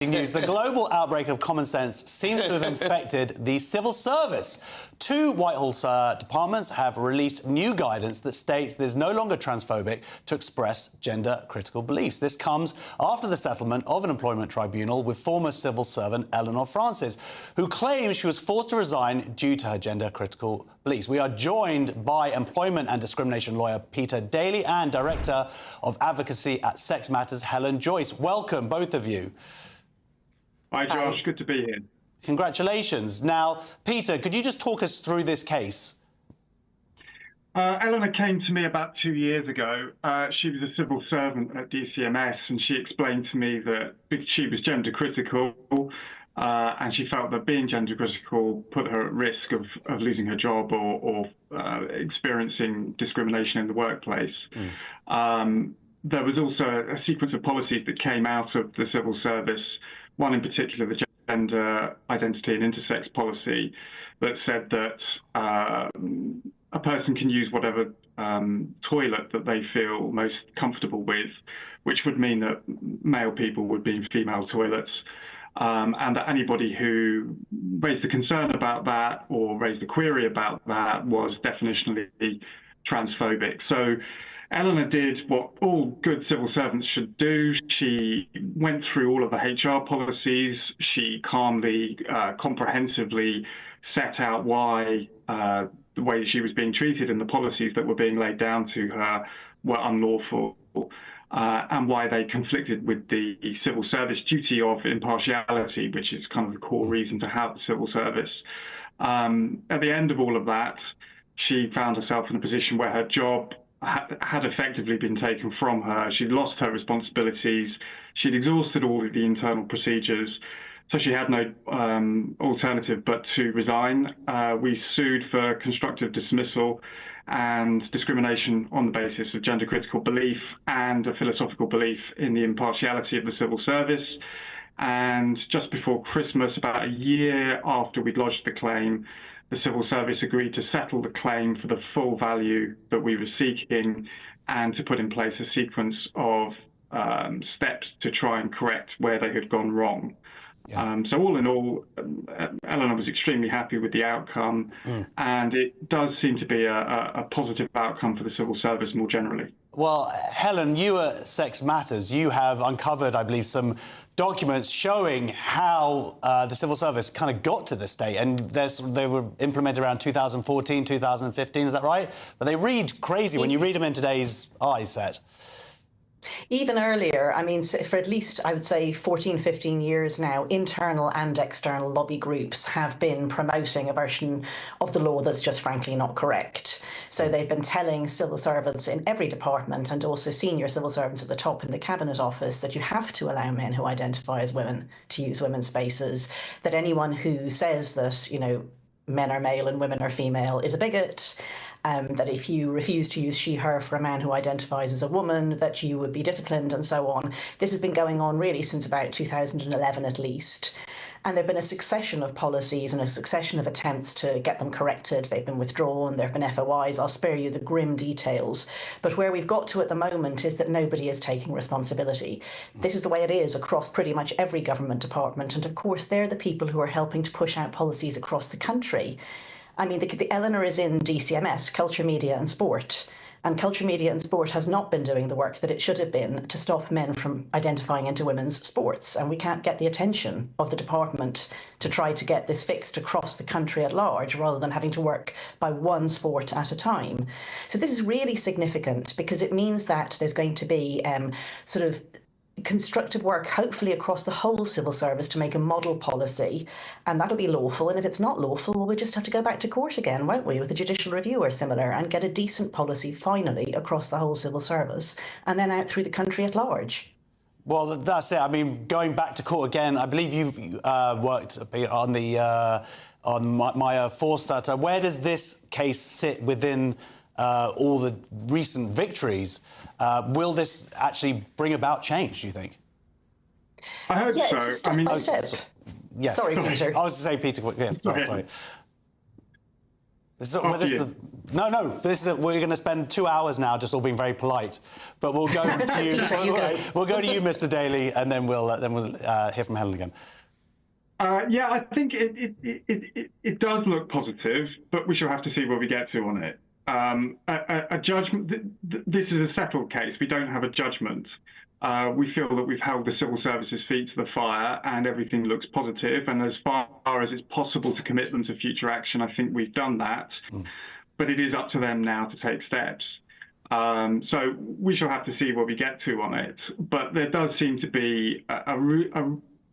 News. The global outbreak of common sense seems to have infected the civil service. Two Whitehall departments have released new guidance that states there's no longer transphobic to express gender-critical beliefs. This comes after the settlement of an employment tribunal with former civil servant Eleanor Francis, who claims she was forced to resign due to her gender-critical beliefs. We are joined by employment and discrimination lawyer Peter Daly and Director of Advocacy at Sex Matters, Helen Joyce. Welcome, both of you. Hi, Josh. Good to be here. Congratulations. Now, Peter, could you just talk us through this case? Eleanor came to me about 2 years ago. She was a civil servant at DCMS, and she explained to me that she was gender critical, and she felt that being gender critical put her at risk of losing her job or experiencing discrimination in the workplace. There was also a sequence of policies that came out of the civil service, one in particular, the gender identity and intersex policy, that said that a person can use whatever toilet that they feel most comfortable with, which would mean that male people would be in female toilets, and that anybody who raised a concern about that or raised a query about that was definitionally transphobic. So Eleanor did what all good civil servants should do. She went through all of the HR policies. She calmly, comprehensively set out why the way she was being treated and the policies that were being laid down to her were unlawful, and why they conflicted with the civil service duty of impartiality, which is kind of the core reason to have the civil service. At the end of all of that, she found herself in a position where her job had effectively been taken from her. She'd lost her responsibilities. She'd exhausted all of the internal procedures. So she had no alternative but to resign. We sued for constructive dismissal and discrimination on the basis of gender critical belief and a philosophical belief in the impartiality of the civil service. And just before Christmas, about a year after we'd lodged the claim, the civil service agreed to settle the claim for the full value that we were seeking and to put in place a sequence of steps to try and correct where they had gone wrong. Yeah. So all in all, Eleanor was extremely happy with the outcome, and it does seem to be a positive outcome for the civil service more generally. Well, Helen, you at Sex Matters, you have uncovered, I believe, some documents showing how the civil service kind of got to this state, and they were implemented around 2014, 2015, is that right? But they read crazy when you read them in today's eyes set. Even earlier, I mean, for at least, I would say, 14, 15 years now, internal and external lobby groups have been promoting a version of the law that's just frankly not correct. So they've been telling civil servants in every department and also senior civil servants at the top in the Cabinet Office that you have to allow men who identify as women to use women's spaces, that anyone who says that, you know, men are male and women are female is a bigot, that if you refuse to use she, her for a man who identifies as a woman, that you would be disciplined and so on. This has been going on really since about 2011 at least. And there have been a succession of policies and a succession of attempts to get them corrected. They've been withdrawn, there have been FOIs. I'll spare you the grim details. But where we've got to at the moment is that nobody is taking responsibility. This is the way it is across pretty much every government department. And of course, they're the people who are helping to push out policies across the country. I mean, the Eleanor is in DCMS, Culture, Media and Sport. And Culture, Media and Sport has not been doing the work that it should have been to stop men from identifying into women's sports. And we can't get the attention of the department to try to get this fixed across the country at large, rather than having to work by one sport at a time. So this is really significant because it means that there's going to be sort of constructive work, hopefully across the whole civil service, to make a model policy, and that'll be lawful. And if it's not lawful, well, we'll just have to go back to court again, won't we, with a judicial review or similar, and get a decent policy finally across the whole civil service and then out through the country at large. Well, that's it. I mean, going back to court again, I believe you've worked on the on Maya Forstater. Where does this case sit within all the recent victories? Will this actually bring about change, do you think? I hope so. It's a step by step. Yes. Sorry, Peter. I was to say, Peter, yeah, sorry. We're going to spend 2 hours now just all being very polite, but we'll go to you. We'll go to you, Mr. Daly, and then we'll hear from Helen again. Yeah, I think it does look positive, but we shall have to see where we get to on it. A judgment. This is a settled case. We don't have a judgment. We feel that we've held the civil service's feet to the fire and everything looks positive. And as far as it's possible to commit them to future action, I think we've done that. But it is up to them now to take steps. So we shall have to see where we get to on it. But there does seem to be a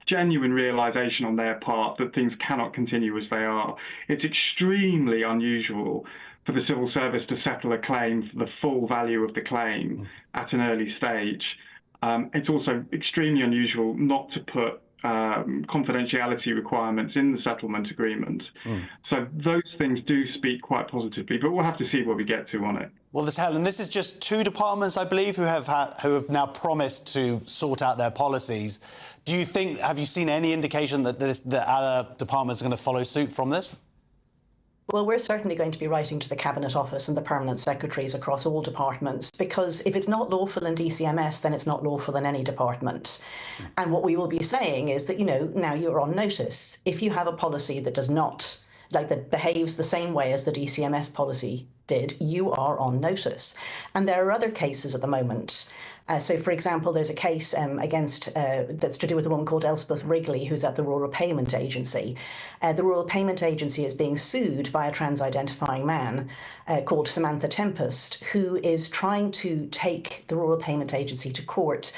genuine realization on their part that things cannot continue as they are. It's extremely unusual for the civil service to settle a claim for the full value of the claim at an early stage. It's also extremely unusual not to put confidentiality requirements in the settlement agreement. So those things do speak quite positively, but we'll have to see where we get to on it. Well, Helen, this is just 2 departments, I believe, who have now promised to sort out their policies. Have you seen any indication that the other departments are going to follow suit from this? Well, we're certainly going to be writing to the Cabinet Office and the permanent secretaries across all departments, because if it's not lawful in DCMS, then it's not lawful in any department. And what we will be saying is that, now you're on notice. If you have a policy that does not, that behaves the same way as the DCMS policy did, you are on notice. And there are other cases at the moment. So, for example, there's a case that's to do with a woman called Elspeth Wrigley, who's at the Rural Payment Agency. The Rural Payment Agency is being sued by a trans-identifying man called Samantha Tempest, who is trying to take the Rural Payment Agency to court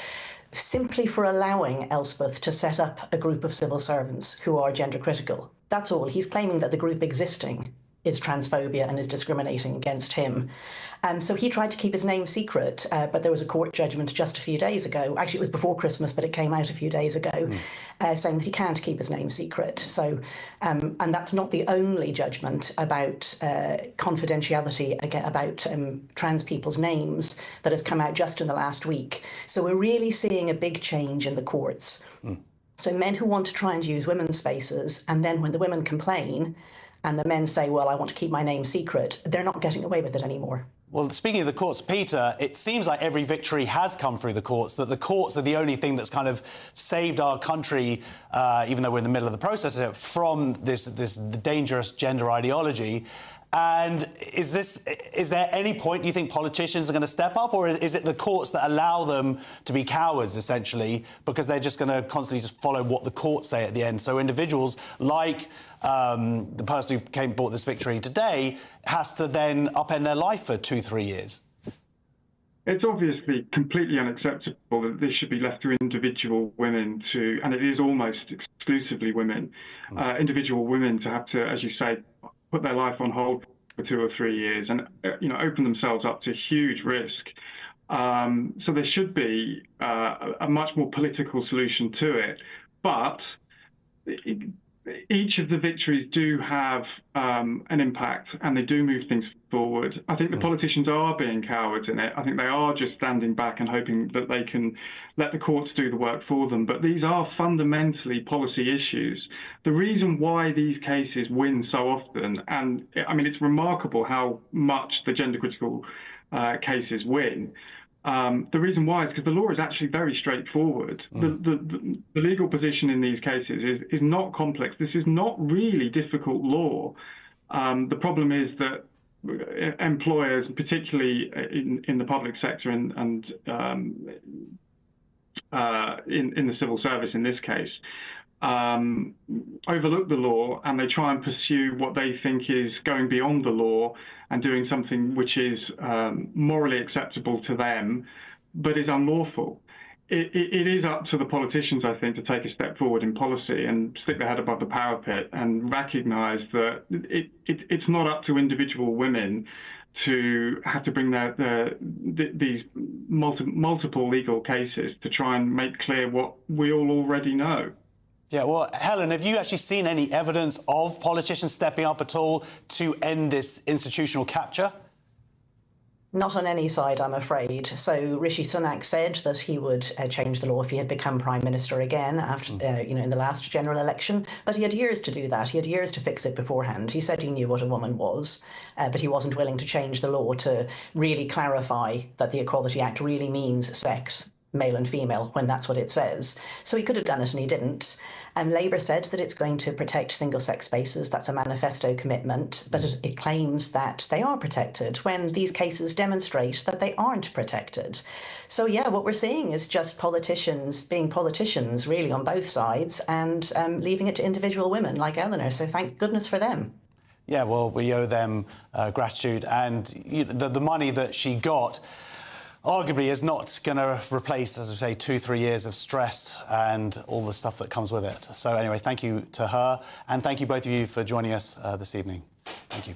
simply for allowing Elspeth to set up a group of civil servants who are gender critical. That's all. He's claiming that the group existing is transphobia and is discriminating against him. So he tried to keep his name secret, but there was a court judgment just a few days ago. Actually, it was before Christmas, but it came out a few days ago, saying that he can't keep his name secret. So, and that's not the only judgment about confidentiality, about trans people's names that has come out just in the last week. So we're really seeing a big change in the courts. So men who want to try and use women's spaces, and then when the women complain, and the men say, well, I want to keep my name secret, they're not getting away with it anymore. Well, speaking of the courts, Peter, it seems like every victory has come through the courts, that the courts are the only thing that's kind of saved our country, even though we're in the middle of the process, from this dangerous gender ideology. And is there any point, do you think politicians are going to step up, or is it the courts that allow them to be cowards, essentially, because they're just going to constantly just follow what the courts say at the end? So individuals like the person who brought this victory today has to then upend their life for 2-3 years. It's obviously completely unacceptable that this should be left to individual women to, and it is almost exclusively women, individual women to have to, as you say, put their life on hold for 2 or 3 years and open themselves up to huge risk. So there should be a much more political solution to it. But each of the victories do have an impact, and they do move things forward. I think the politicians are being cowards in it. I think they are just standing back and hoping that they can let the courts do the work for them. But these are fundamentally policy issues. The reason why these cases win so often, and I mean, it's remarkable how much the gender critical cases win. The reason why is because the law is actually very straightforward. The legal position in these cases is not complex. This is not really difficult law. The problem is that employers, particularly in the public sector and in the civil service in this case, overlook the law, and they try and pursue what they think is going beyond the law and doing something which is morally acceptable to them, but is unlawful. It is up to the politicians, I think, to take a step forward in policy and stick their head above the parapet and recognise that it's not up to individual women to have to bring these multiple legal cases to try and make clear what we all already know. Yeah, well, Helen, have you actually seen any evidence of politicians stepping up at all to end this institutional capture? Not on any side, I'm afraid. So Rishi Sunak said that he would change the law if he had become Prime Minister again after, in the last general election. But he had years to do that. He had years to fix it beforehand. He said he knew what a woman was, but he wasn't willing to change the law to really clarify that the Equality Act really means sex, male and female, when that's what it says. So he could have done it and he didn't. Labour said that it's going to protect single-sex spaces. That's a manifesto commitment, but it claims that they are protected when these cases demonstrate that they aren't protected. So, yeah, what we're seeing is just politicians being politicians, really, on both sides, and leaving it to individual women like Eleanor. So thank goodness for them. Yeah, well, we owe them gratitude. And the money that she got arguably is not going to replace, as I say, 2-3 years of stress and all the stuff that comes with it. So anyway, thank you to her, and thank you both of you for joining us this evening. Thank you.